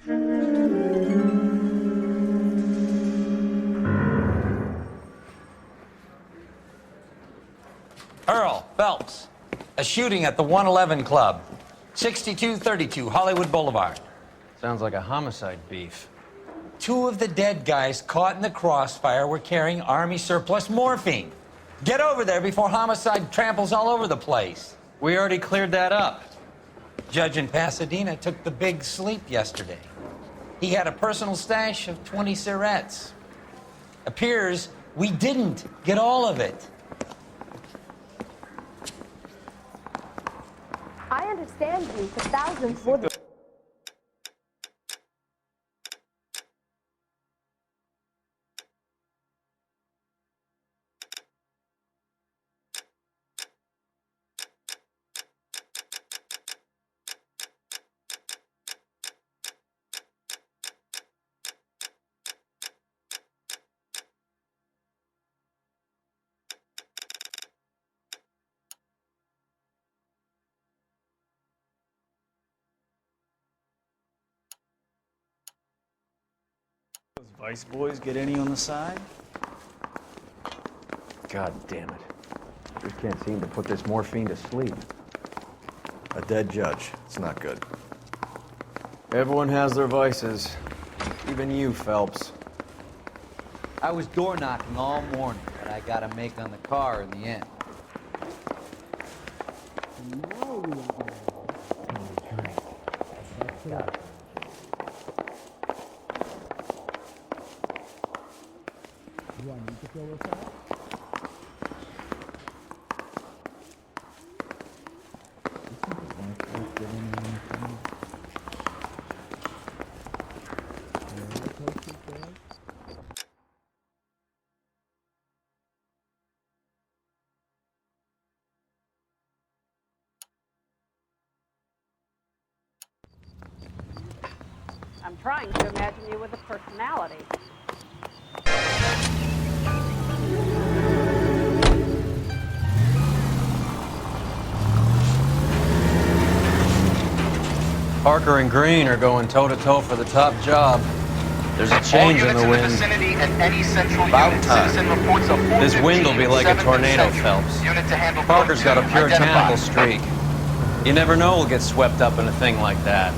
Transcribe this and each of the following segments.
Earl Phelps, a shooting at the 111 Club, 6232 Hollywood Boulevard. Sounds like a homicide beef. 2 of the dead guys caught in the crossfire were carrying Army surplus morphine. Get over there before Homicide tramples all over the place. We already cleared that up. Judge in Pasadena took the big sleep yesterday. He had a personal stash of 20 cigarettes. Appears we didn't get all of it. I understand you, but thousands would. Those Vice boys get any on the side? God damn it. Just can't seem to put this morphine to sleep. A dead judge. It's not good. Everyone has their vices. Even you, Phelps. I was door knocking all morning, but I got a make on the car in the end. I'm trying to imagine you with a personality. Parker and Green are going toe-to-toe for the top job. There's a change in the wind. About time. This wind will be like a tornado, Phelps. Parker's got a puritanical streak. You never know we'll get swept up in a thing like that.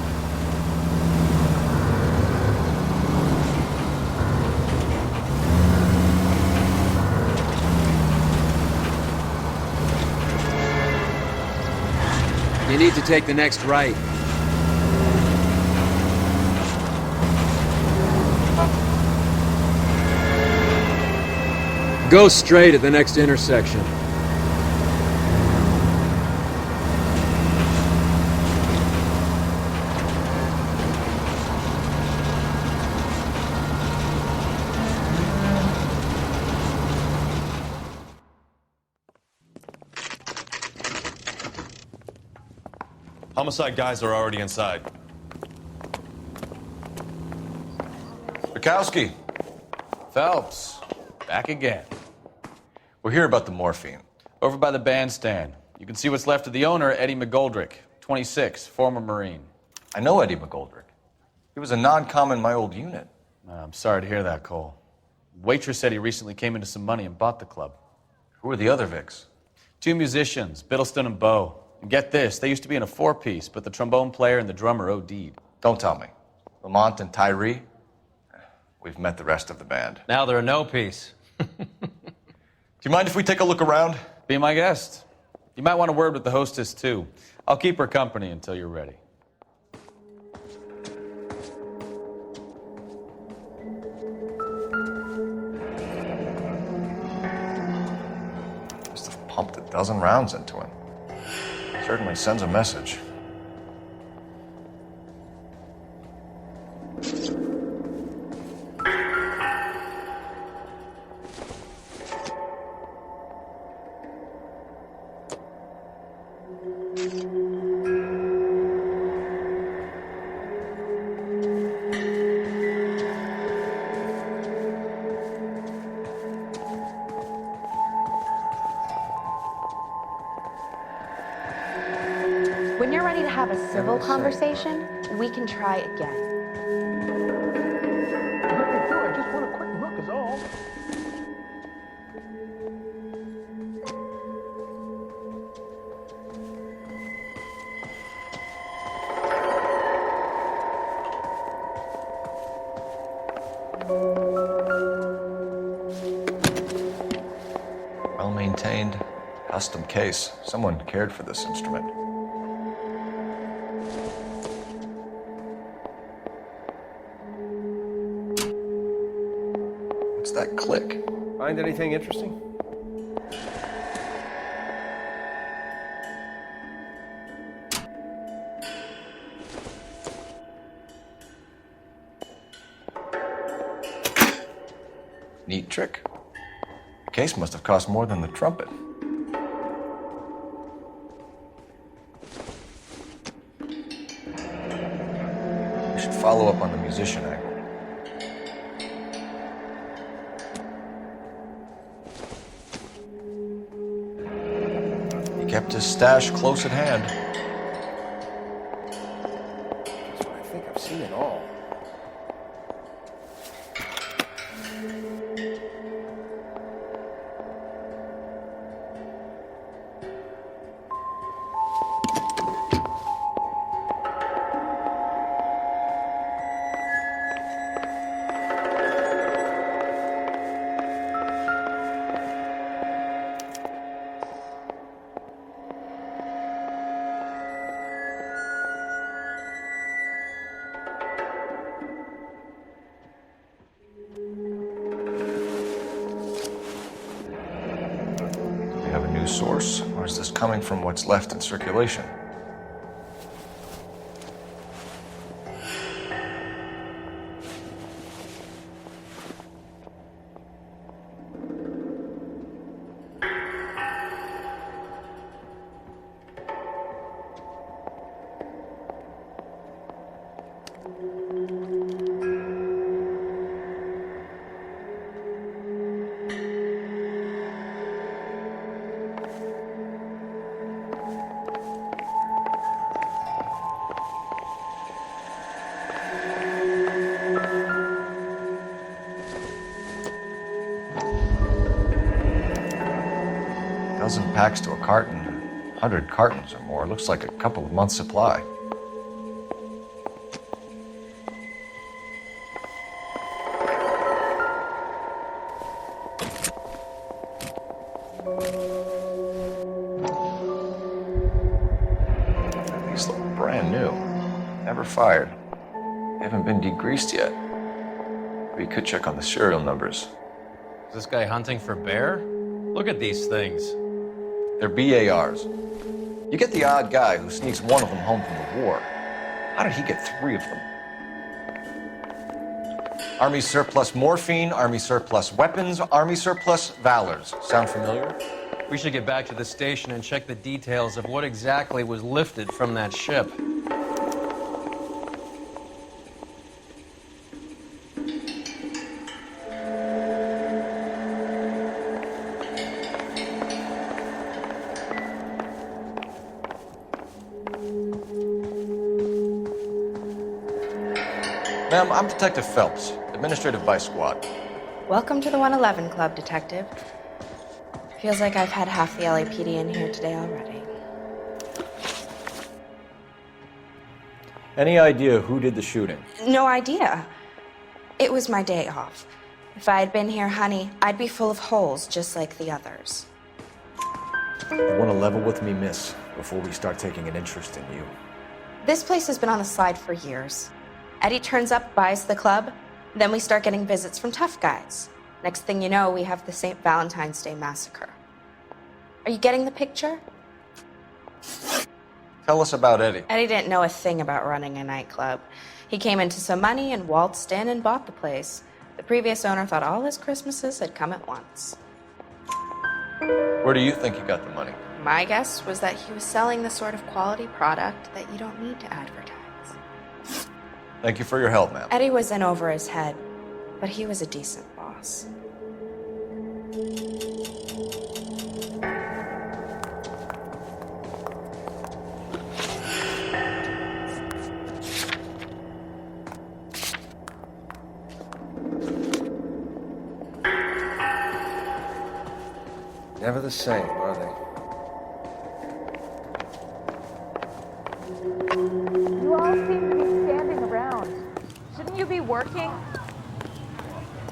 You need to take the next right. Go straight at the next intersection. Homicide guys are already inside. Bukowski. Phelps, back again. We're here about the morphine. Over by the bandstand. You can see what's left of the owner, Eddie McGoldrick, 26, former Marine. I know Eddie McGoldrick. He was a non-com in my old unit. I'm sorry to hear that, Cole. Waitress said he recently came into some money and bought the club. Who are the other Vics? 2 musicians, Biddleston and Bowe. And get this, they used to be in a 4-piece, but the trombone player and the drummer OD'd. Don't tell me. Lamont and Tyree? We've met the rest of the band. Now they're a no-piece. Do you mind if we take a look around? Be my guest. You might want a word with the hostess, too. I'll keep her company until you're ready. Must have pumped a dozen rounds into him. Certainly sends a message. When you're ready to have a civil conversation, we can try again. Cole. Well-maintained, custom case. Someone cared for this instrument. What's that click? Find anything interesting? Neat trick. The case must have cost more than the trumpet. We should follow up on the musician angle. He kept his stash close at hand. I think I've seen it all. Source, or is this coming from what's left in circulation? Dozen packs to a carton, 100 cartons or more. Looks like a couple of months' supply. These look brand new. Never fired. They haven't been degreased yet. We could check on the serial numbers. Is this guy hunting for bear? Look at these things. They're BARs. You get the odd guy who sneaks one of them home from the war. How did he get 3 of them? Army surplus morphine, Army surplus weapons, Army surplus valors. Sound familiar? We should get back to the station and check the details of what exactly was lifted from that ship. Ma'am, I'm Detective Phelps, Administrative Vice Squad. Welcome to the 111 Club, Detective. Feels like I've had half the LAPD in here today already. Any idea who did the shooting? No idea. It was my day off. If I had been here, honey, I'd be full of holes just like the others. You want to level with me, miss, before we start taking an interest in you? This place has been on the slide for years. Eddie turns up, buys the club, then we start getting visits from tough guys. Next thing you know, we have the St. Valentine's Day massacre. Are you getting the picture? Tell us about Eddie. Eddie didn't know a thing about running a nightclub. He came into some money and waltzed in and bought the place. The previous owner thought all his Christmases had come at once. Where do you think he got the money? My guess was that he was selling the sort of quality product that you don't need to advertise. Thank you for your help, ma'am. Eddie was in over his head, but he was a decent boss. Never the same, are they? You all seem to be standing around. Shouldn't you be working?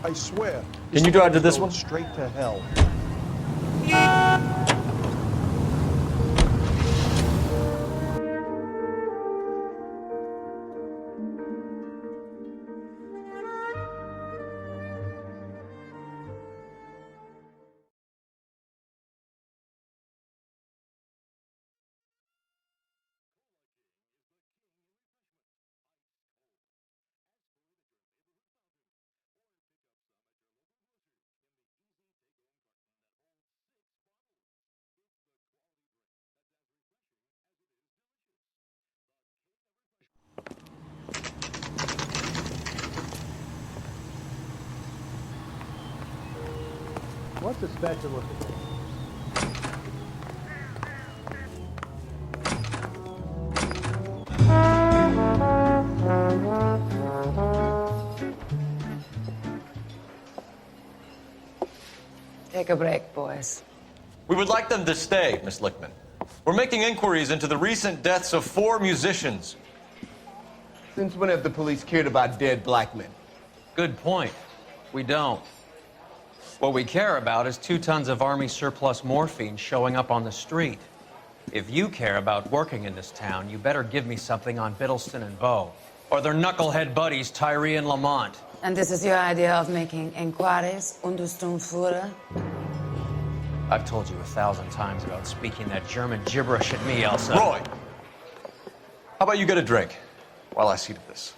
I swear. Can you drive to this one? Straight to hell. What's the special looking thing? Take a break, boys. We would like them to stay, Miss Lickman. We're making inquiries into the recent deaths of 4 musicians. Since when have the police cared about dead black men? Good point. We don't. What we care about is 2 tons of Army surplus morphine showing up on the street. If you care about working in this town, you better give me something on Biddleston and Bow, or their knucklehead buddies Tyree and Lamont. And this is your idea of making inquiries, Untersturmführer? I've told you 1,000 times about speaking that German gibberish at me, Elsa. Roy! How about you get a drink while I see to this?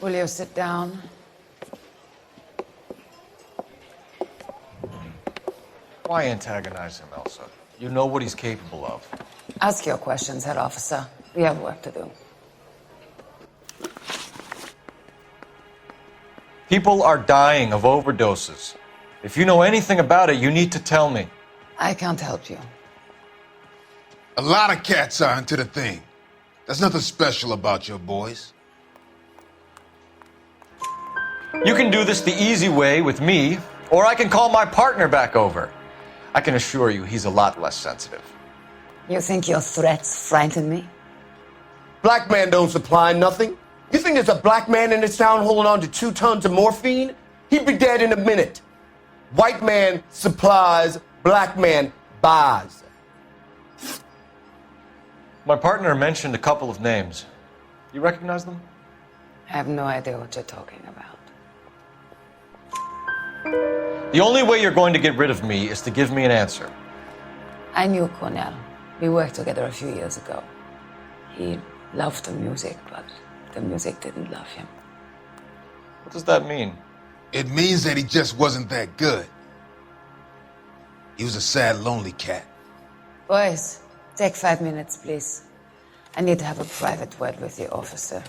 Will you sit down? Why antagonize him, Elsa? You know what he's capable of. Ask your questions, head officer. We have work to do. People are dying of overdoses. If you know anything about it, you need to tell me. I can't help you. A lot of cats are into the thing. There's nothing special about your boys. You can do this the easy way with me, or I can call my partner back over. I can assure you he's a lot less sensitive. You think your threats frighten me? Black man don't supply nothing. You think there's a black man in this town holding on to 2 tons of morphine? He'd be dead in a minute. White man supplies, black man buys. My partner mentioned a couple of names. You recognize them? I have no idea what you're talking about. The only way you're going to get rid of me is to give me an answer. I knew Cornell. We worked together a few years ago. He loved the music, but the music didn't love him. What does that mean? It means that he just wasn't that good. He was a sad, lonely cat. Boys, take 5 minutes, please. I need to have a private word with the officer.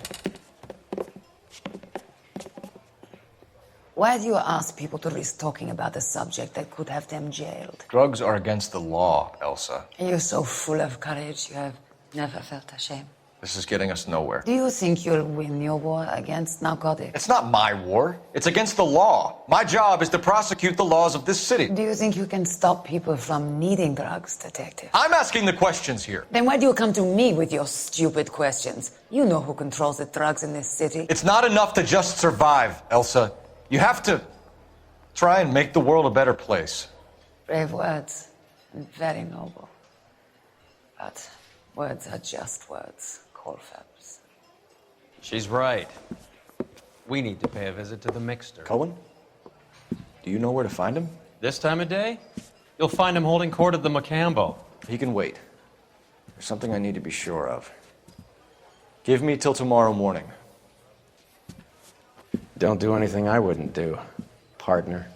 Why do you ask people to risk talking about a subject that could have them jailed? Drugs are against the law, Elsa. And you're so full of courage, you have never felt ashamed. This is getting us nowhere. Do you think you'll win your war against narcotics? It's not my war. It's against the law. My job is to prosecute the laws of this city. Do you think you can stop people from needing drugs, detective? I'm asking the questions here. Then why do you come to me with your stupid questions? You know who controls the drugs in this city. It's not enough to just survive, Elsa. You have to try and make the world a better place. Brave words, and very noble. But words are just words, Cole Phelps. She's right. We need to pay a visit to the mixer. Cohen? Do you know where to find him? This time of day? You'll find him holding court at the Macambo. He can wait. There's something I need to be sure of. Give me till tomorrow morning. Don't do anything I wouldn't do, partner.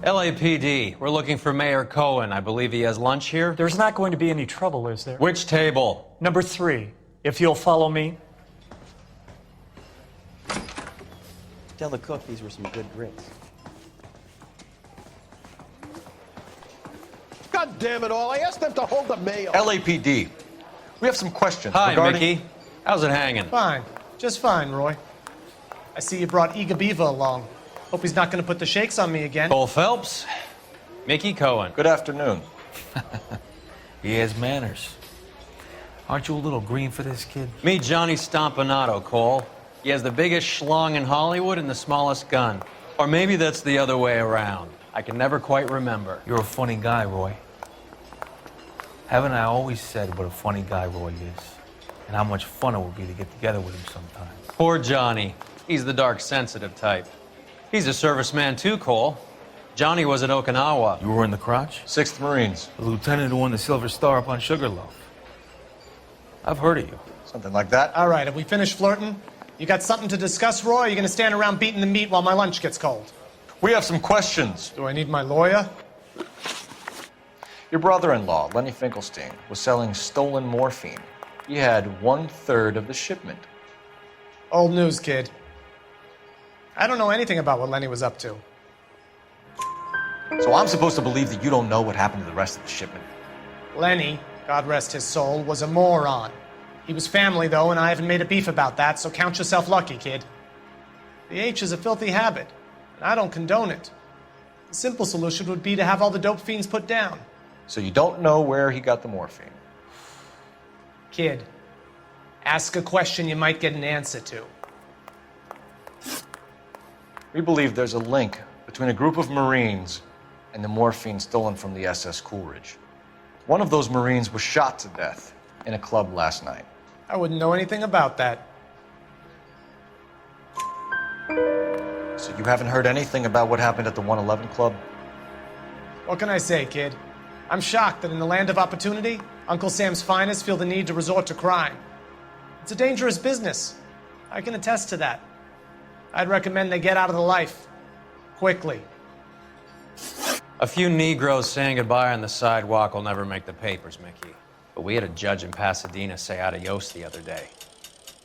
LAPD, we're looking for Mayor Cohen. I believe he has lunch here. There's not going to be any trouble, is there? Which table? Number 3, if you'll follow me. Tell the cook these were some good grits. God damn it all, I asked them to hold the mail. LAPD, we have some questions Hi, regarding... Mickey. How's it hanging? Fine. Just fine, Roy. I see you brought Iga Beaver along. Hope he's not going to put the shakes on me again. Cole Phelps, Mickey Cohen. Good afternoon. He has manners. Aren't you a little green for this kid? Meet Johnny Stompanato, Cole. He has the biggest schlong in Hollywood and the smallest gun. Or maybe that's the other way around. I can never quite remember. You're a funny guy, Roy. Haven't I always said what a funny guy Roy is? And how much fun it would be to get together with him sometime. Poor Johnny. He's the dark, sensitive type. He's a serviceman too, Cole. Johnny was at Okinawa. You were in the crotch? 6th Marines. The lieutenant who won the Silver Star up on Sugarloaf. I've heard of you. Something like that. All right, have we finished flirting? You got something to discuss, Roy? Or are you going to stand around beating the meat while my lunch gets cold? We have some questions. Do I need my lawyer? Your brother-in-law, Lenny Finkelstein, was selling stolen morphine. He had 1/3 of the shipment. Old news, kid. I don't know anything about what Lenny was up to. So I'm supposed to believe that you don't know what happened to the rest of the shipment? Lenny, God rest his soul, was a moron. He was family, though, and I haven't made a beef about that, so count yourself lucky, kid. The H is a filthy habit, and I don't condone it. The simple solution would be to have all the dope fiends put down. So you don't know where he got the morphine? Kid, ask a question you might get an answer to. We believe there's a link between a group of Marines and the morphine stolen from the SS Coolidge. One of those Marines was shot to death in a club last night. I wouldn't know anything about that. So you haven't heard anything about what happened at the 111 Club? What can I say, kid? I'm shocked that in the land of opportunity, Uncle Sam's finest feel the need to resort to crime. It's a dangerous business. I can attest to that. I'd recommend they get out of the life. Quickly. A few Negroes saying goodbye on the sidewalk will never make the papers, Mickey. But we had a judge in Pasadena say adios the other day.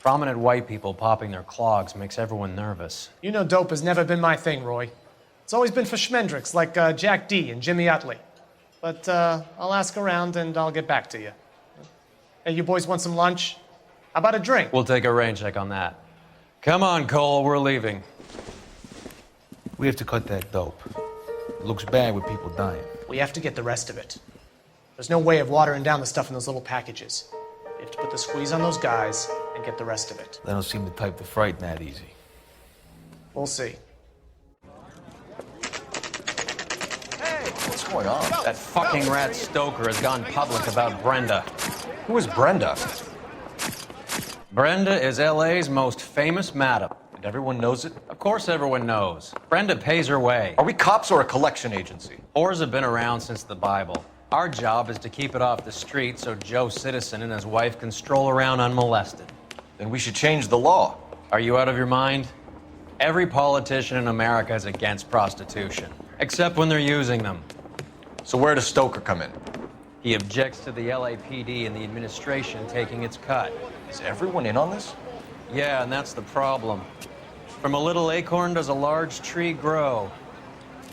Prominent white people popping their clogs makes everyone nervous. You know dope has never been my thing, Roy. It's always been for schmendricks like Jack D. and Jimmy Utley. But I'll ask around and I'll get back to you. Hey, you boys want some lunch? How about a drink? We'll take a rain check on that. Come on, Cole, we're leaving. We have to cut that dope. It looks bad with people dying. We have to get the rest of it. There's no way of watering down the stuff in those little packages. We have to put the squeeze on those guys and get the rest of it. They don't seem the type to frighten that easy. We'll see. What's going on? That fucking rat Stoker has gone public about Brenda. Who is Brenda? Brenda is LA's most famous madam. And everyone knows it? Of course everyone knows. Brenda pays her way. Are we cops or a collection agency? Whores have been around since the Bible. Our job is to keep it off the street so Joe Citizen and his wife can stroll around unmolested. Then we should change the law. Are you out of your mind? Every politician in America is against prostitution, except when they're using them. So where does Stoker come in? He objects to the LAPD and the administration taking its cut. Is everyone in on this? Yeah, and that's the problem. From a little acorn does a large tree grow.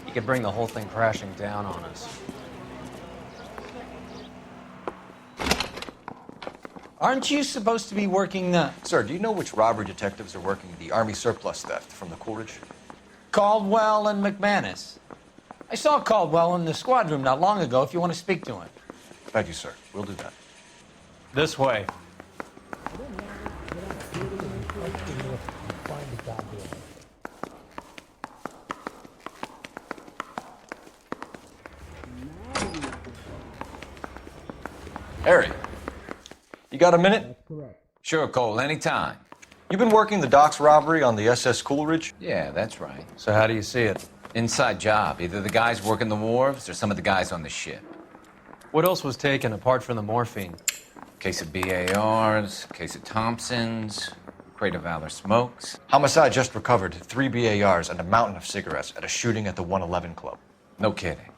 He could bring the whole thing crashing down on us. Aren't you supposed to be working the... Sir, do you know which robbery detectives are working the Army surplus theft from the Coolidge? Caldwell and McManus. I saw Caldwell in the squad room not long ago if you want to speak to him. Thank you, sir. We'll do that. This way. Harry, you got a minute? Sure, Cole, anytime. You've been working the docks robbery on the SS Coolidge? Yeah, that's right. So how do you see it? Inside job. Either the guys working the wharves or some of the guys on the ship. What else was taken apart from the morphine? Case of BARs, case of Thompsons, crate of Valor smokes. Homicide just recovered 3 BARs and a mountain of cigarettes at a shooting at the 111 Club. No kidding.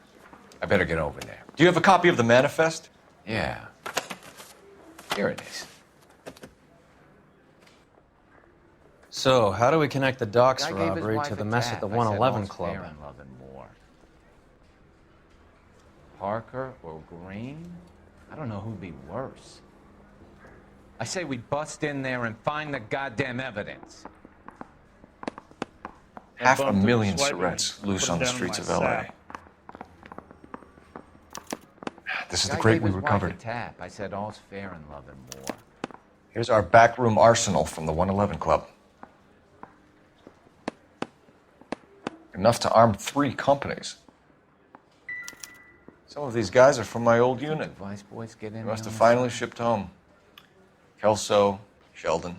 I better get over there. Do you have a copy of the manifest? Yeah. Here it is. So, how do we connect the docks Guy gave his robbery wife to a the mess tap. at the I said, 111 all's Club? fair in love and war. Parker or Green? I don't know who'd be worse. I say we bust in there and find the goddamn evidence. 500,000 cigarettes loose on the streets of LA. This is the Guy crate gave we his wife recovered. a tap. I said all's fair in love and war. Here's our backroom arsenal from the 111 Club. Enough to arm 3 companies. Some of these guys are from my old unit. Vice boys get in. They must have finally shipped home. Kelso, Sheldon,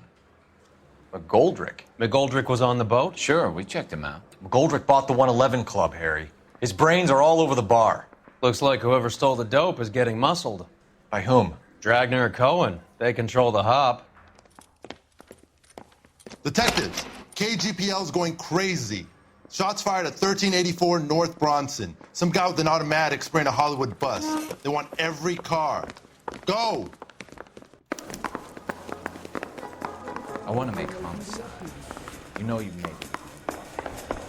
McGoldrick. McGoldrick was on the boat? Sure, we checked him out. McGoldrick bought the 111 Club, Harry. His brains are all over the bar. Looks like whoever stole the dope is getting muscled. By whom? Dragner or Cohen. They control the hop. Detectives, KGPL's going crazy. Shots fired at 1384 North Bronson. Some guy with an automatic spraying a Hollywood bus. They want every car. Go! I want to make Homicide. You know you made it.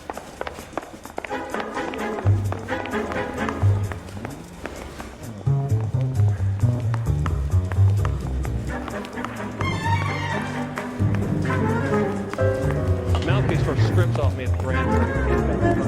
Mouthpiece for scripts off me at the brand.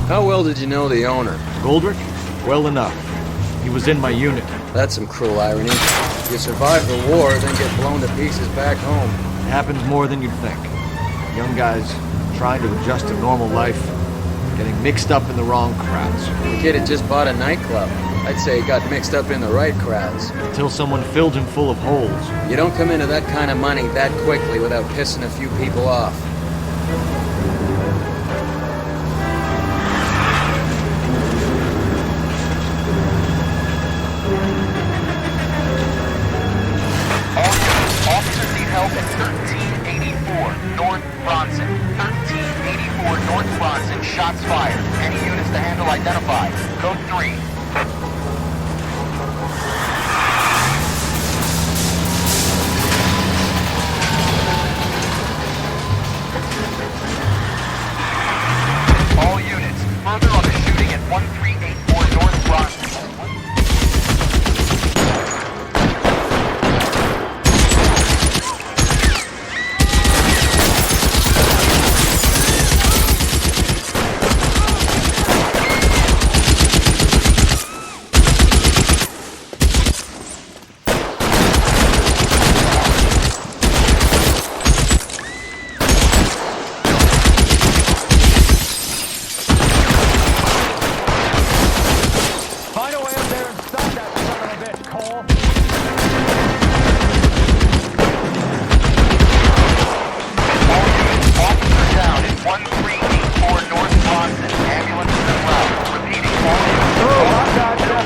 How well did you know the owner? Goldrick? Well enough. He was in my unit. That's some cruel irony. You survive the war, then get blown to pieces back home. It happens more than you'd think. Young guys trying to adjust to normal life, getting mixed up in the wrong crowds. The kid had just bought a nightclub. I'd say he got mixed up in the right crowds. Until someone filled him full of holes. You don't come into that kind of money that quickly without pissing a few people off. Officers need help at 1384 North Bronson. 1384 North Bronson. Shots fired. Any units to handle identified. Code 3. All units, further on the shooting at 1384 North Bronson. Find a way up there and stop that son of a bitch, Cole. Officer down at 1384 North Bronson. Ambulance is en route. Repeating, all units.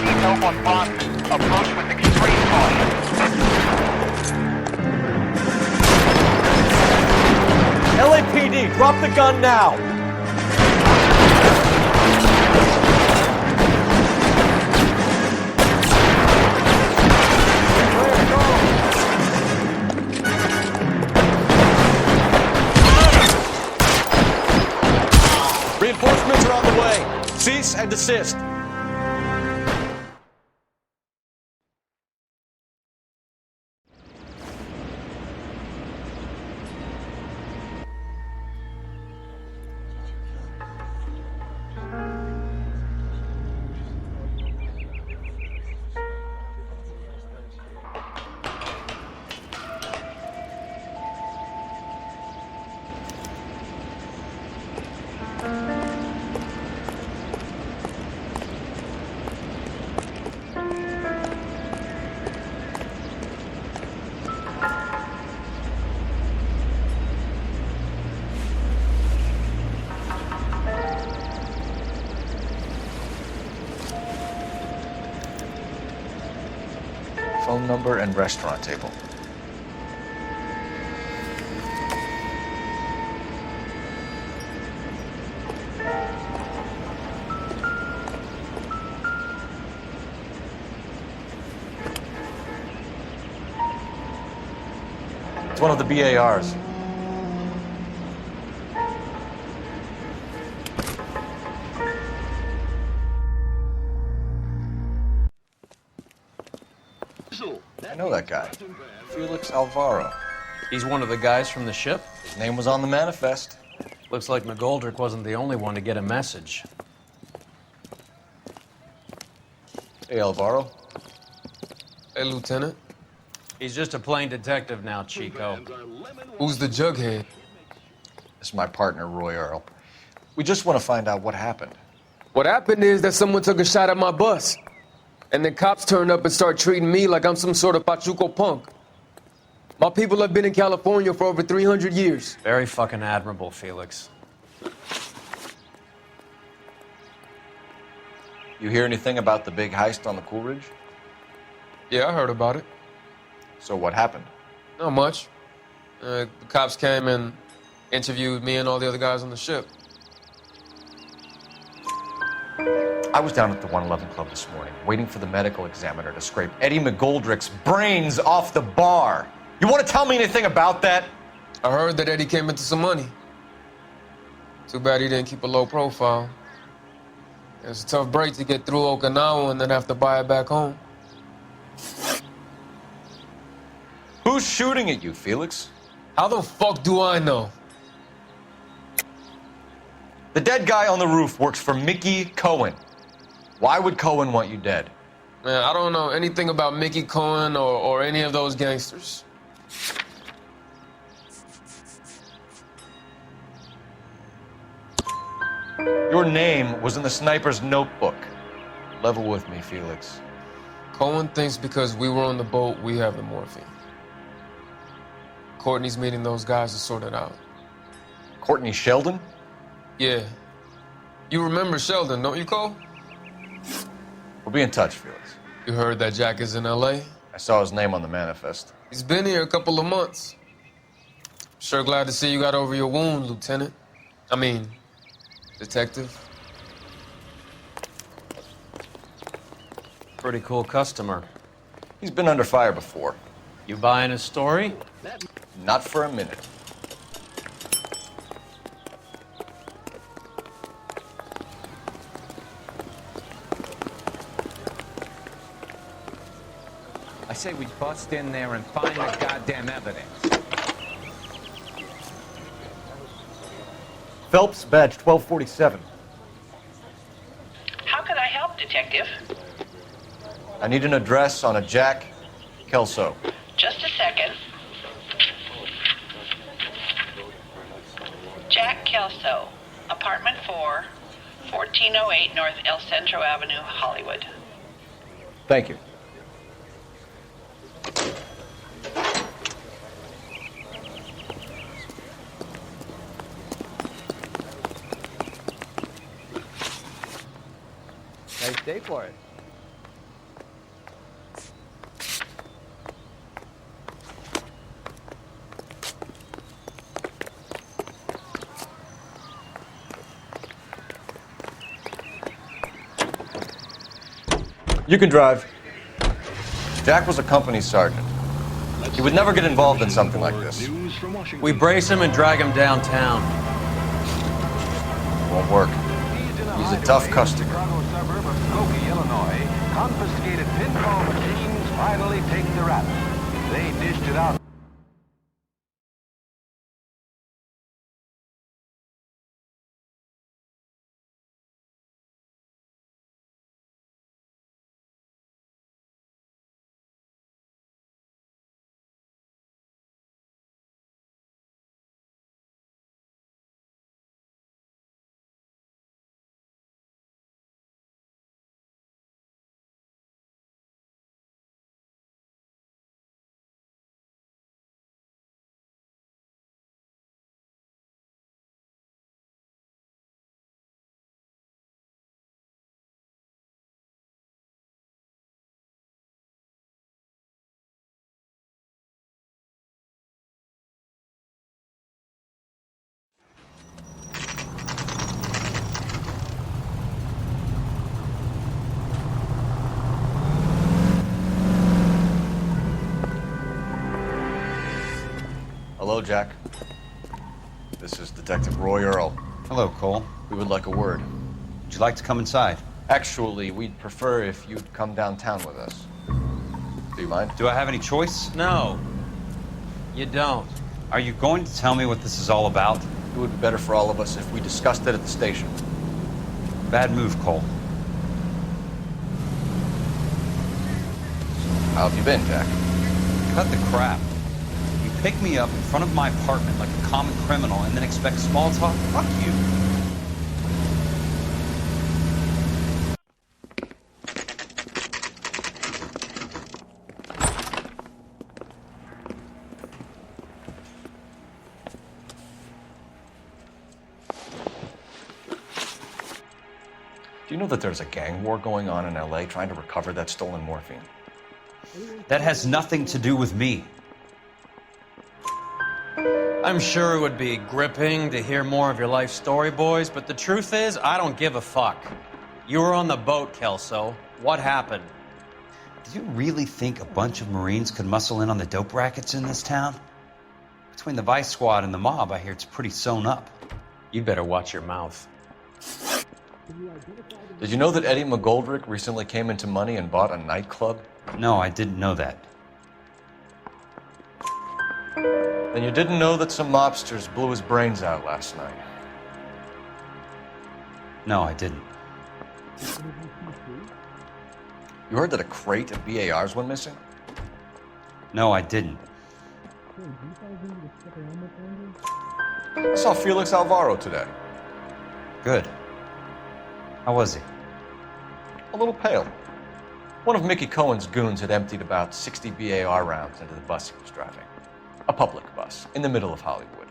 Need help on Bronson. Approach with extreme caution. LAPD, drop the gun now! Reinforcements are on the way. Cease and desist. Phone number and restaurant table. It's one of the BARs. I know that guy. Felix Alvaro. He's one of the guys from the ship? His name was on the manifest. Looks like McGoldrick wasn't the only one to get a message. Hey, Alvaro. Hey, Lieutenant. He's just a plain detective now, Chico. Who's the jughead? This is my partner, Roy Earl. We just want to find out what happened. What happened is that someone took a shot at my bus. And then cops turned up and start treating me like I'm some sort of Pachuco punk. My people have been in California for over 300 years. Very fucking admirable, Felix. You hear anything about the big heist on the Coolidge? Yeah, I heard about it. So what happened? Not much. The cops came and interviewed me and all the other guys on the ship. I was down at the 111 Club this morning, waiting for the medical examiner to scrape Eddie McGoldrick's brains off the bar. You want to tell me anything about that? I heard that Eddie came into some money. Too bad he didn't keep a low profile. It's a tough break to get through Okinawa and then have to buy it back home. Who's shooting at you, Felix? How the fuck do I know? The dead guy on the roof works for Mickey Cohen. Why would Cohen want you dead? Man, I don't know anything about Mickey Cohen or any of those gangsters. Your name was in the sniper's notebook. Level with me, Felix. Cohen thinks because we were on the boat, we have the morphine. Courtney's meeting those guys to sort it out. Courtney Sheldon? Yeah. You remember Sheldon, don't you, Cole? We'll be in touch, Felix. You heard that Jack is in L.A.? I saw his name on the manifest. He's been here a couple of months. Sure glad to see you got over your wound, Lieutenant. I mean, Detective. Pretty cool customer. He's been under fire before. You buying his story? Not for a minute. I say we bust in there and find the goddamn evidence. Phelps, badge 1247. How can I help, Detective? I need an address on a Jack Kelso. Just a second. Jack Kelso, apartment 4, 1408 North El Centro Avenue, Hollywood. Thank you. Nice day for it. You can drive. Jack was a company sergeant. He would never get involved in something like this. We brace him and drag him downtown. Won't work. He's a tough customer. Suburb of Skokie, Illinois, confiscated pinball machines finally take the rap. They dished it out. Hello, Jack. This is Detective Roy Earl. Hello, Cole. We would like a word. Would you like to come inside? Actually, we'd prefer if you'd come downtown with us. Do you mind? Do I have any choice? No. You don't. Are you going to tell me what this is all about? It would be better for all of us if we discussed it at the station. Bad move, Cole. How have you been, Jack? Cut the crap. You pick me up in front of my apartment like a common criminal and then expect small talk? Fuck you. Do you know that there's a gang war going on in LA trying to recover that stolen morphine? That has nothing to do with me. I'm sure it would be gripping to hear more of your life story, boys, but the truth is, I don't give a fuck. You were on the boat, Kelso. What happened? Do you really think a bunch of Marines could muscle in on the dope rackets in this town? Between the Vice Squad and the mob, I hear it's pretty sewn up. You better watch your mouth. Did you know that Eddie McGoldrick recently came into money and bought a nightclub? No, I didn't know that. Then you didn't know that some mobsters blew his brains out last night. No, I didn't. You heard that a crate of BARs went missing? No, I didn't. I saw Felix Alvaro today. Good. How was he? A little pale. One of Mickey Cohen's goons had emptied about 60 BAR rounds into the bus he was driving. A public bus, in the middle of Hollywood.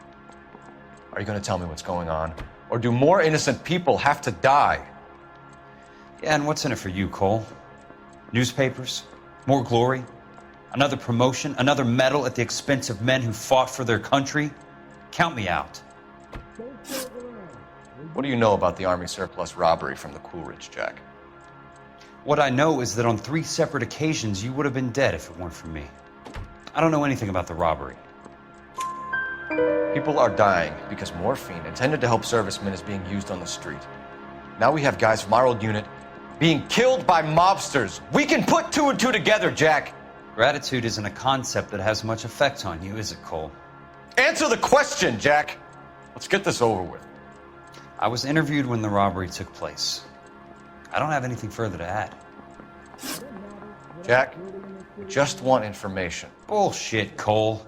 Are you going to tell me what's going on? Or do more innocent people have to die? Yeah, and what's in it for you, Cole? Newspapers? More glory? Another promotion? Another medal at the expense of men who fought for their country? Count me out. What do you know about the Army surplus robbery from the Coolidge, Jack? What I know is that on 3 separate occasions you would have been dead if it weren't for me. I don't know anything about the robbery. People are dying because morphine intended to help servicemen is being used on the street. Now we have guys from our old unit being killed by mobsters. We can put 2 and 2 together, Jack. Gratitude isn't a concept that has much effect on you, is it, Cole? Answer the question, Jack. Let's get this over with. I was interviewed when the robbery took place. I don't have anything further to add. Jack, we just want information. Bullshit, Cole.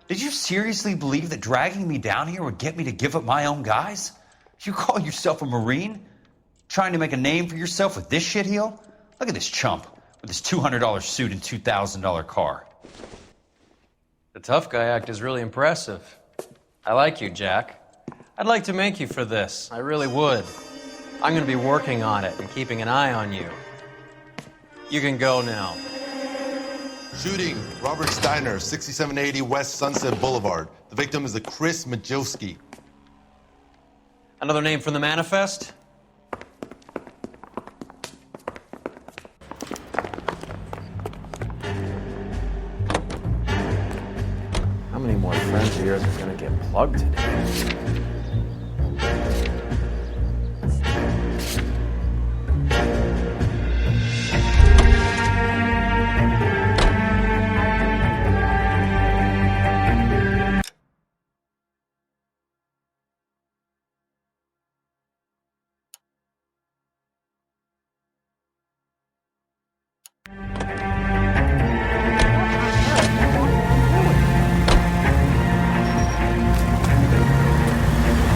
Did you seriously believe that dragging me down here would get me to give up my own guys? You call yourself a Marine? Trying to make a name for yourself with this shitheel? Look at this chump with his $200 suit and $2,000 car. The tough guy act is really impressive. I like you, Jack. I'd like to make you for this. I really would. I'm going to be working on it and keeping an eye on you. You can go now. Shooting, Robert Steiner, 6780 West Sunset Boulevard. The victim is a Chris Majowski. Another name from the manifest? How many more friends of yours are gonna get plugged today?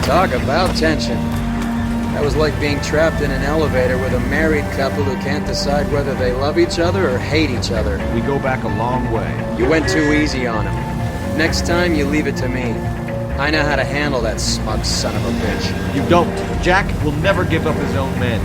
Talk about tension. That was like being trapped in an elevator with a married couple who can't decide whether they love each other or hate each other. We go back a long way. You went too easy on him. Next time, you leave it to me. I know how to handle that smug son of a bitch. You don't. Jack will never give up his own men.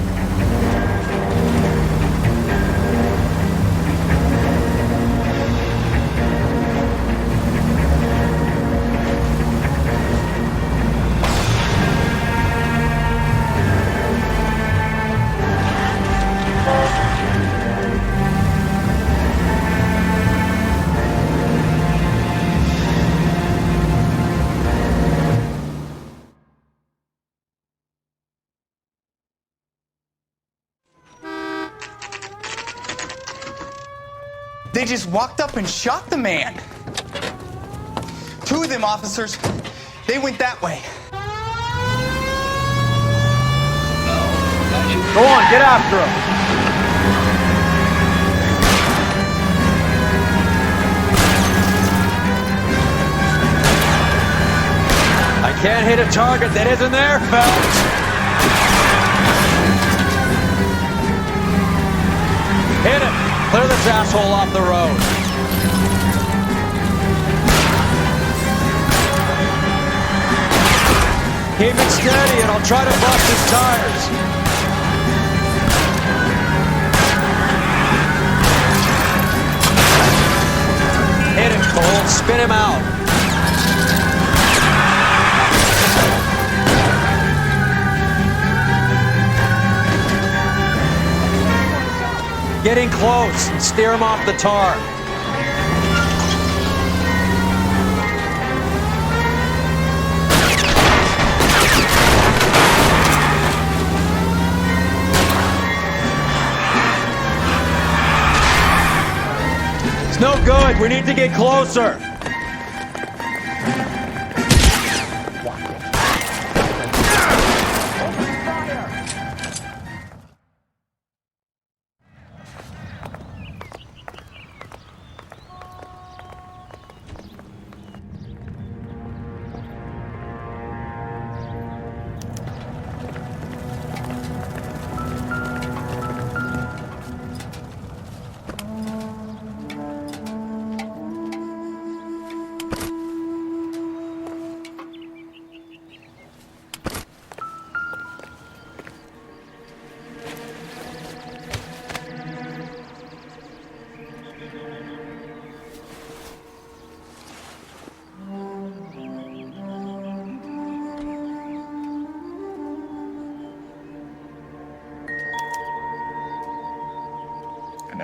They just walked up and shot the man. 2 of them officers, they went that way. Go on, get after him. I can't hit a target that isn't there, Phelps. Hit it. Clear this asshole off the road. Keep it steady and I'll try to bust his tires. Hit him, Cole. Spin him out. Getting close and steer him off the tar. It's no good. We need to get closer.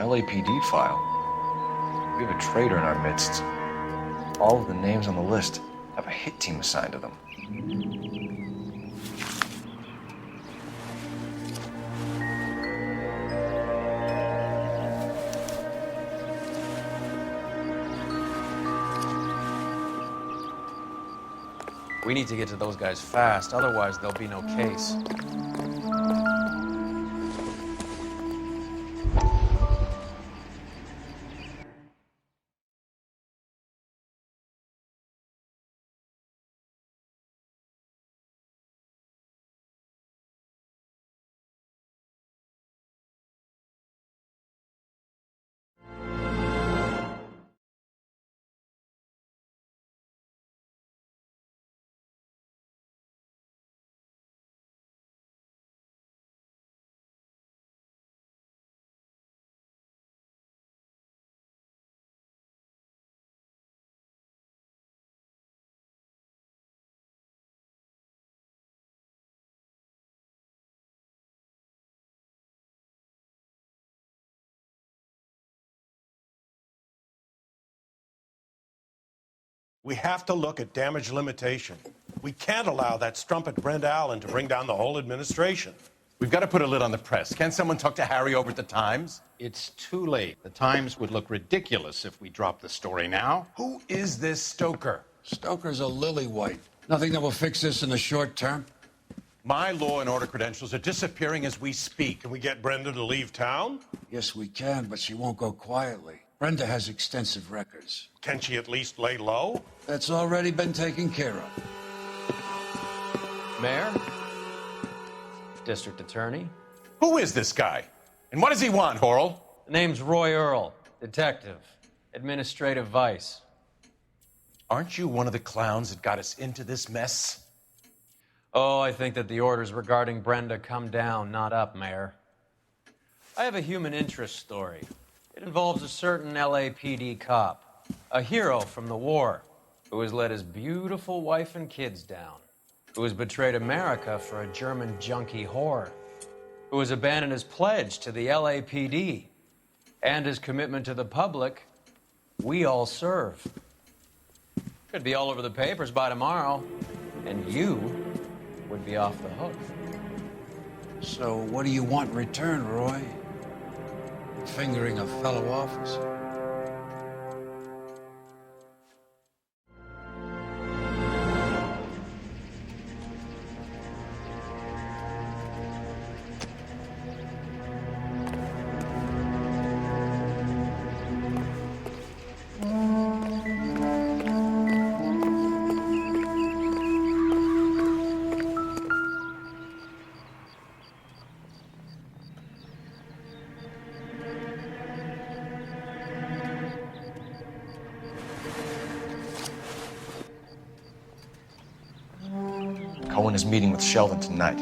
LAPD file. We have a traitor in our midst. All of the names on the list have a hit team assigned to them. We need to get to those guys fast, otherwise there'll be no case. We have to look at damage limitation. We can't allow that strumpet Brent Allen to bring down the whole administration. We've got to put a lid on the press. Can't someone talk to Harry over at the Times? It's too late. The Times would look ridiculous if we dropped the story now. Who is this Stoker? Stoker's a lily-white. Nothing that will fix this in the short term. My law and order credentials are disappearing as we speak. Can we get Brenda to leave town? Yes, we can, but she won't go quietly. Brenda has extensive records. Can she at least lay low? That's already been taken care of. Mayor? District Attorney? Who is this guy? And what does he want, Horrell? The name's Roy Earl, detective, administrative vice. Aren't you one of the clowns that got us into this mess? Oh, I think that the orders regarding Brenda come down, not up, Mayor. I have a human interest story. It involves a certain LAPD cop, a hero from the war, who has let his beautiful wife and kids down, who has betrayed America for a German junkie whore, who has abandoned his pledge to the LAPD and his commitment to the public. We all serve. Could be all over the papers by tomorrow, and you would be off the hook. So what do you want in return, Roy? Fingering a fellow officer. Cohen is meeting with Sheldon tonight.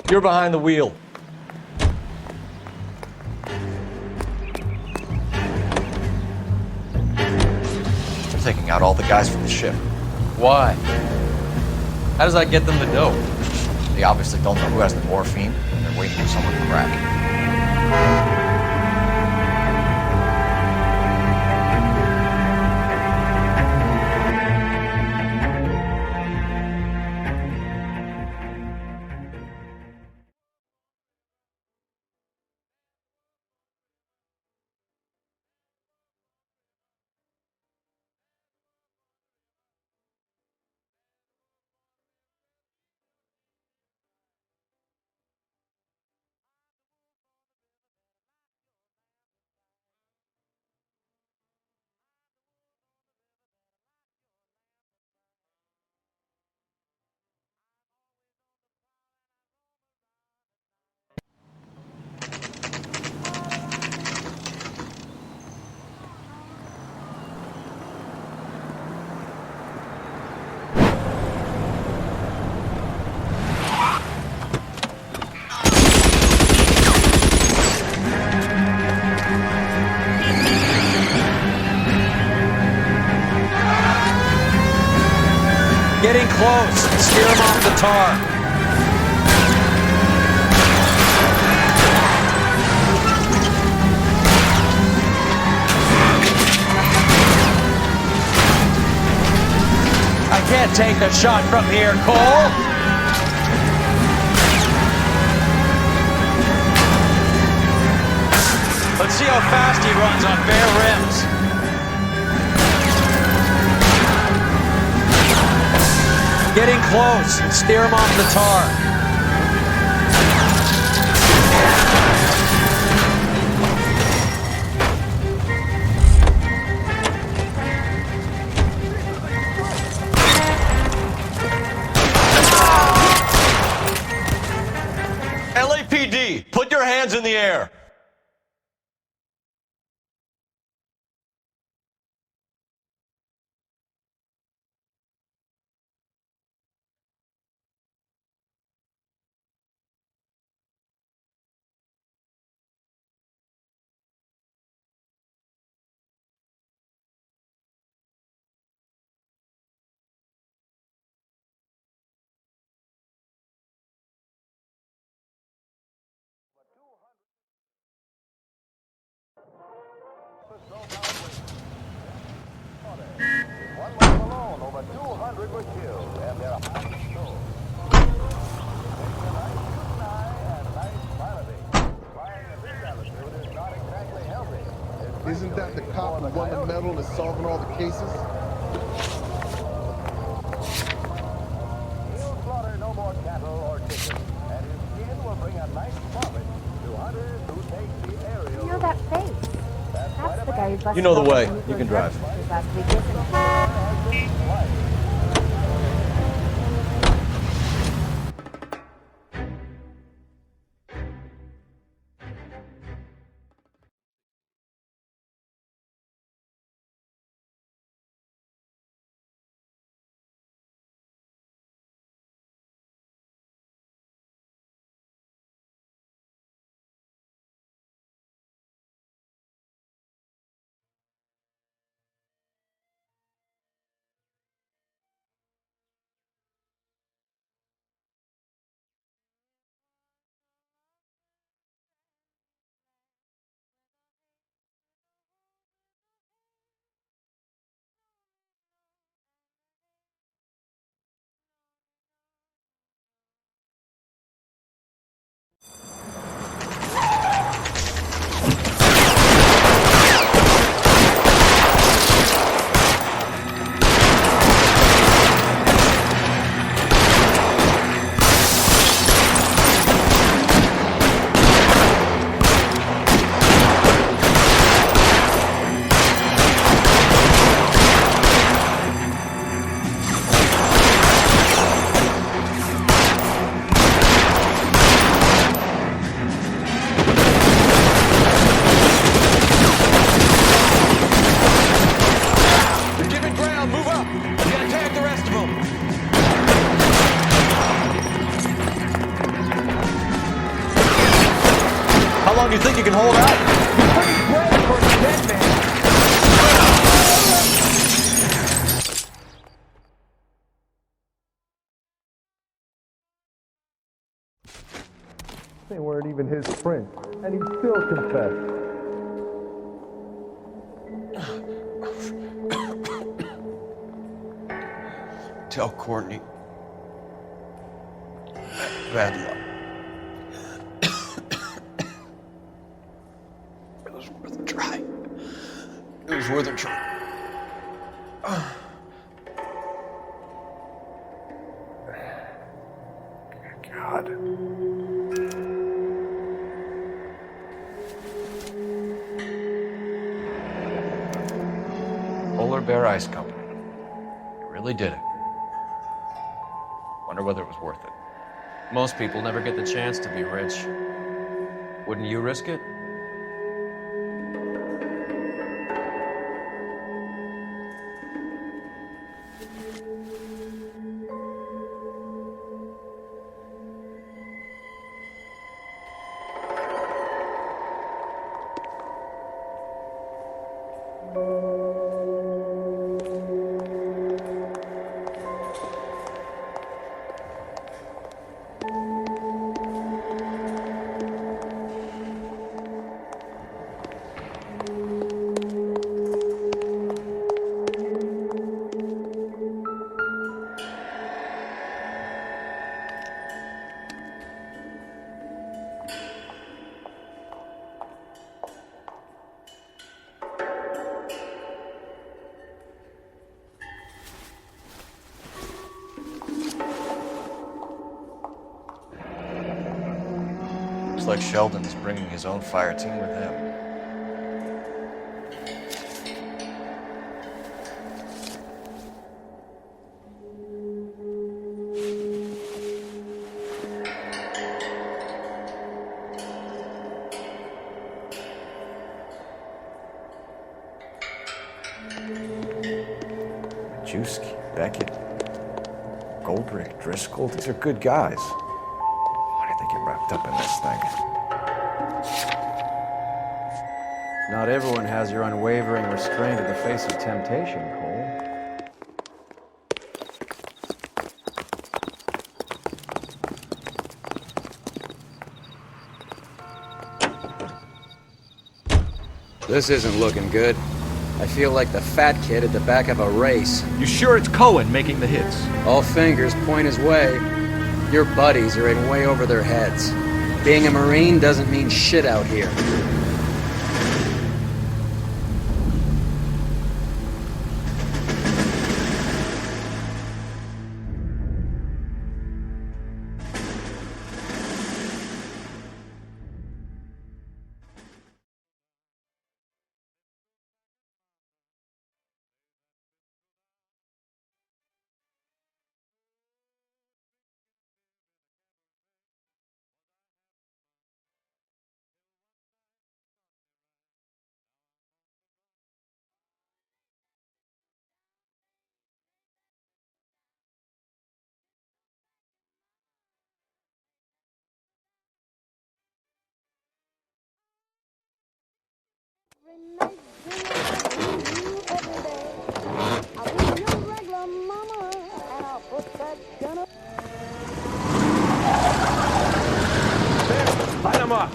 You're behind the wheel. They're taking out all the guys from the ship. Why? How does that get them the dope? They obviously don't know who has the morphine, and they're waiting for someone to crack. close. Steer them off the tar. I can't take a shot from here, Cole. Let's see how fast he runs on bare rims. Getting close. Steer him off the tar. LAPD, put your hands in the air. One month alone, over 200 were killed, and they're highly sold. It's a nice shooting eye and nice piloting. Flying at this altitude is not exactly healthy. Isn't that the cop who won the medal and is solving all the cases? He'll slaughter no more cattle or chickens, and his skin will bring a nice profit to hunters who take the aerial. You know that face? That's the guy who busted You know the open way. the You nuclear can drive. weapons last week, isn't it? How long do you think you can hold out? They weren't even his prints, and he still confessed. Tell Courtney. Bad luck. It was worth a try. It was worth a try. God. Polar Bear Ice Company. You really did it. Wonder whether it was worth it. Most people never get the chance to be rich. Wouldn't you risk it? Looks like Sheldon's bringing his own fire team with him. Majewski, Beckett, Goldrick, Driscoll, these are good guys. Why did they get wrapped up in this thing? Not everyone has your unwavering restraint in the face of temptation, Cole. This isn't looking good. I feel like the fat kid at the back of a race. You sure it's Cohen making the hits? All fingers point his way. Your buddies are in way over their heads. Being a Marine doesn't mean shit out here. Light them up.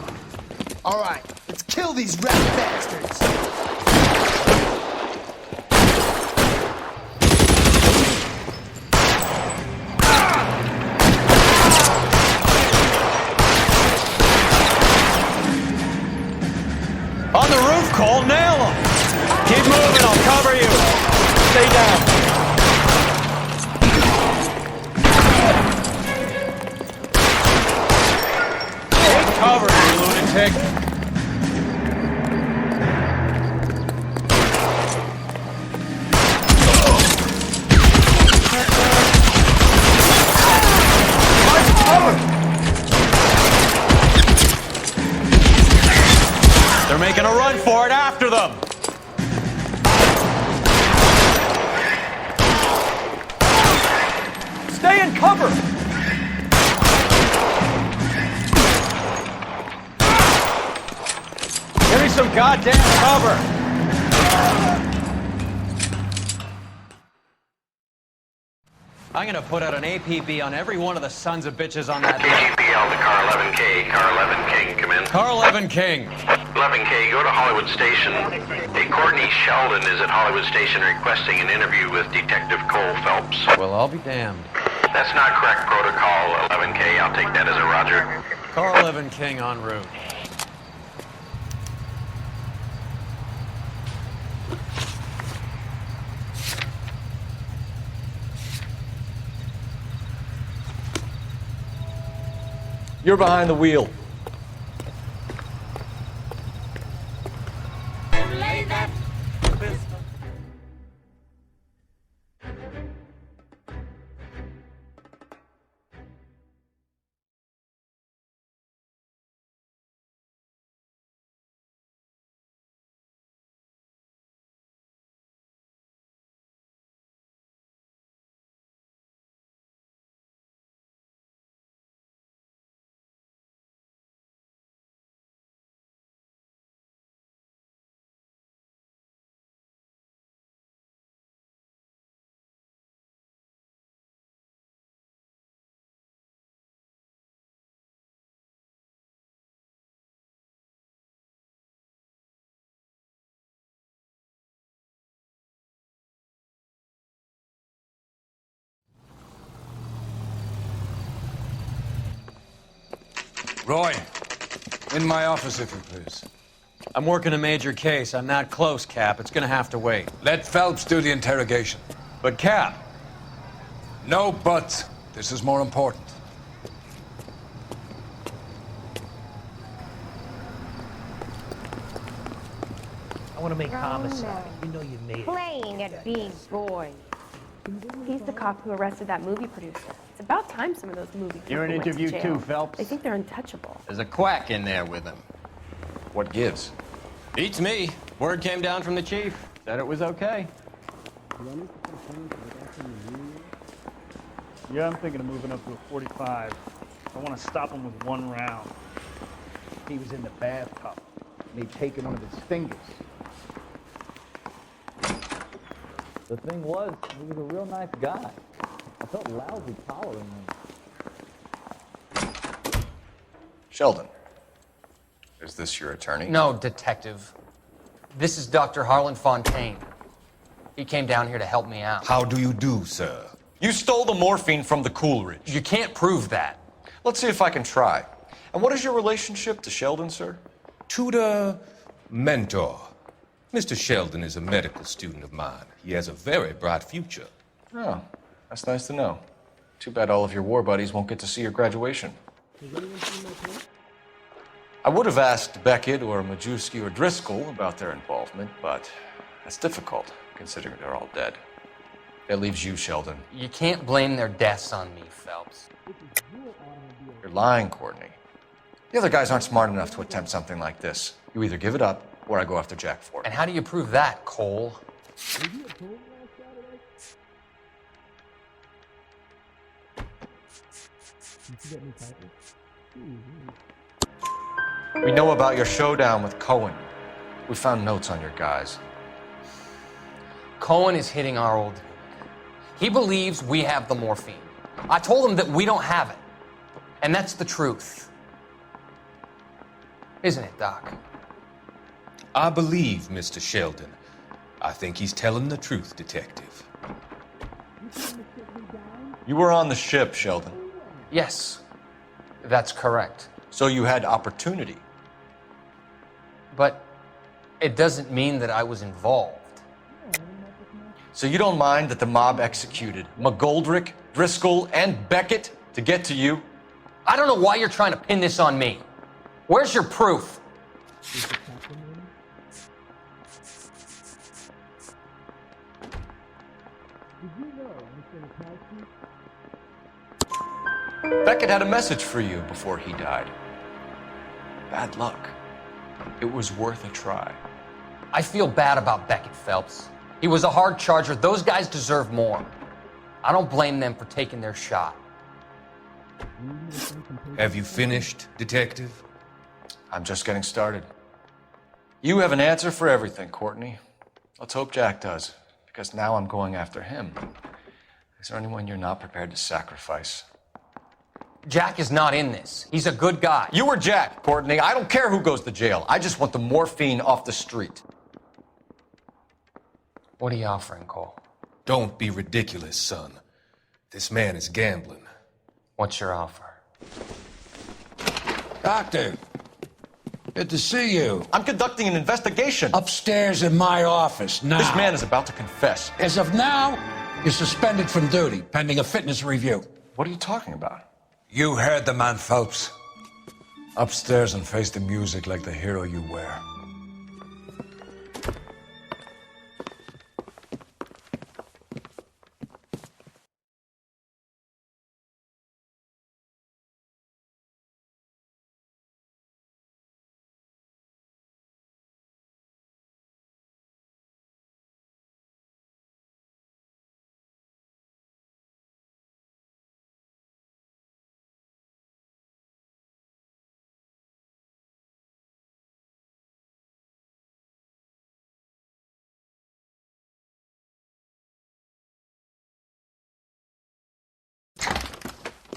All right, let's kill these rat bastards. On the roof, Cole, nail him! Keep moving, I'll cover you. Stay down. Take cover, you lunatic. They're making a run for it, after them! Stay in cover! Give me some goddamn cover! I'm gonna put out an APB on every one of the sons of bitches on that list. GPL to car 11K. Car 11 King, come in. Car 11 King. 11K, go to Hollywood Station. Hey, Courtney Sheldon is at Hollywood Station requesting an interview with Detective Cole Phelps. Well, I'll be damned. That's not correct protocol, 11K. I'll take that as a roger. Car 11 King en route. You're behind the wheel. Roy, in my office, if you please. I'm working a major case. I'm not close, Cap. It's gonna have to wait. Let Phelps do the interrogation. But, Cap... No buts. This is more important. want to make homicide. You know you made it. Playing at being boy. He's the cop who arrested that movie producer. It's about time some of those movie people You're in went to interview jail. too, Phelps. They think they're untouchable. There's a quack in there with him. What gives? Beats me. Word came down from the chief. Said it was okay. Yeah, I'm thinking of moving up to a 45. I want to stop him with one round. He was in the bathtub, and he'd taken one of his fingers. The thing was, he was a real nice guy. I felt lousy collaring him. Sheldon, is this your attorney? No, detective. This is Dr. Harlan Fontaine. He came down here to help me out. How do you do, sir? You stole the morphine from the Coolidge. You can't prove that. Let's see if I can try. And what is your relationship to Sheldon, sir? Tutor, mentor. Mr. Sheldon is a medical student of mine. He has a very bright future. Oh, that's nice to know. Too bad all of your war buddies won't get to see your graduation. I would have asked Beckett or Majewski or Driscoll about their involvement, but that's difficult, considering they're all dead. That leaves you, Sheldon. You can't blame their deaths on me, Phelps. You're lying, Courtney. The other guys aren't smart enough to attempt something like this. You either give it up, or I go after Jack for it. And how do you prove that, Cole? We know about your showdown with Cohen. We found notes on your guys. Cohen is hitting our old gimmick. He believes we have the morphine. I told him that we don't have it. And that's the truth. Isn't it, Doc? I believe Mr. Sheldon. I think he's telling the truth, Detective. You were on the ship, Sheldon. Yes, that's correct. So you had opportunity. But it doesn't mean that I was involved. So you don't mind that the mob executed McGoldrick, Driscoll, and Beckett to get to you? I don't know why you're trying to pin this on me. Where's your proof? Beckett had a message for you before he died. Bad luck. It was worth a try. I feel bad about Beckett, Phelps. He was a hard charger. Those guys deserve more. I don't blame them for taking their shot. Have you finished, Detective? I'm just getting started. You have an answer for everything, Courtney. Let's hope Jack does, because now I'm going after him. Is there anyone you're not prepared to sacrifice? Jack is not in this. He's a good guy. You were Jack, Courtney. I don't care who goes to jail. I just want the morphine off the street. What are you offering, Cole? Don't be ridiculous, son. This man is gambling. What's your offer? Doctor, good to see you. I'm conducting an investigation. Upstairs in my office now. This man is about to confess. As of now, you're suspended from duty, pending a fitness review. What are you talking about? You heard the man, Phelps. Upstairs and face the music like the hero you were.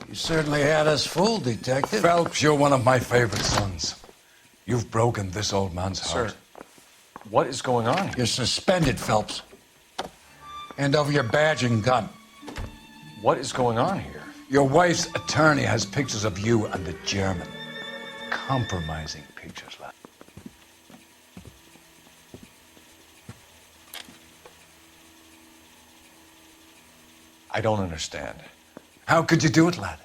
You certainly had us fooled, Detective. Phelps, you're one of my favorite sons. You've broken this old man's heart. Sir, what is going on here? You're suspended, Phelps. Hand over your badge and gun. What is going on here? Your wife's attorney has pictures of you and the German. Compromising pictures, lad. I don't understand. How could you do it, lad?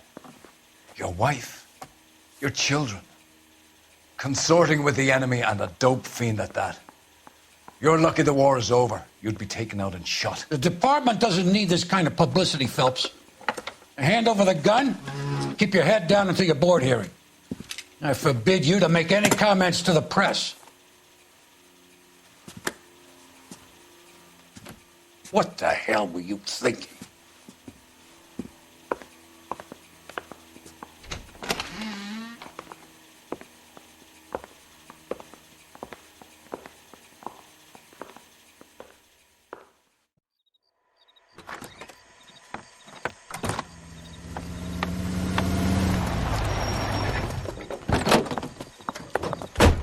Your wife, your children, consorting with the enemy and a dope fiend at that. You're lucky the war is over. You'd be taken out and shot. The department doesn't need this kind of publicity, Phelps. Hand over the gun, keep your head down until your board hearing. I forbid you to make any comments to the press. What the hell were you thinking?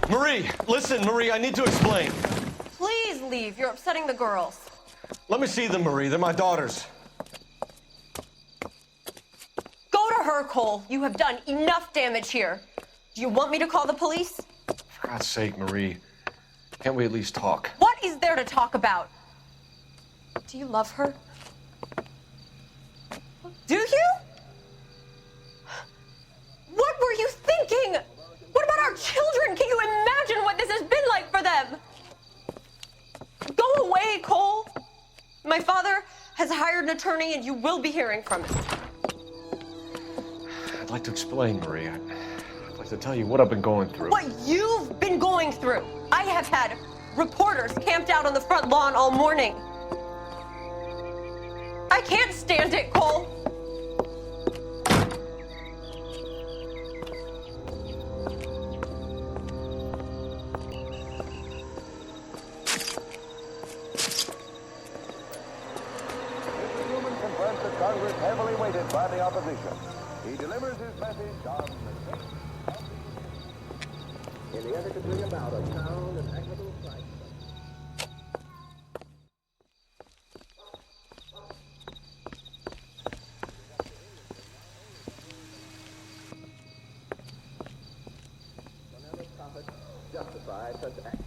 Marie, listen, Marie, I need to explain. Please leave. You're upsetting the girls. Let me see them, Marie. They're my daughters. Go to her, Cole. You have done enough damage here. Do you want me to call the police? For God's sake, Marie. Can't we at least talk? What is there to talk about? Do you love her? Do you? What were you thinking? What about our children? Can you imagine what this has been like for them? Go away, Cole. My father has hired an attorney and you will be hearing from him. I'd like to explain, Marie. I'd like to tell you what I've been going through. What you've been going through. I have had reporters camped out on the front lawn all morning. I can't stand it, Cole. Congress heavily weighted by the opposition. He delivers his message on the in the effort to bring about a sound and equitable fight. Whenever profit justifies such acts.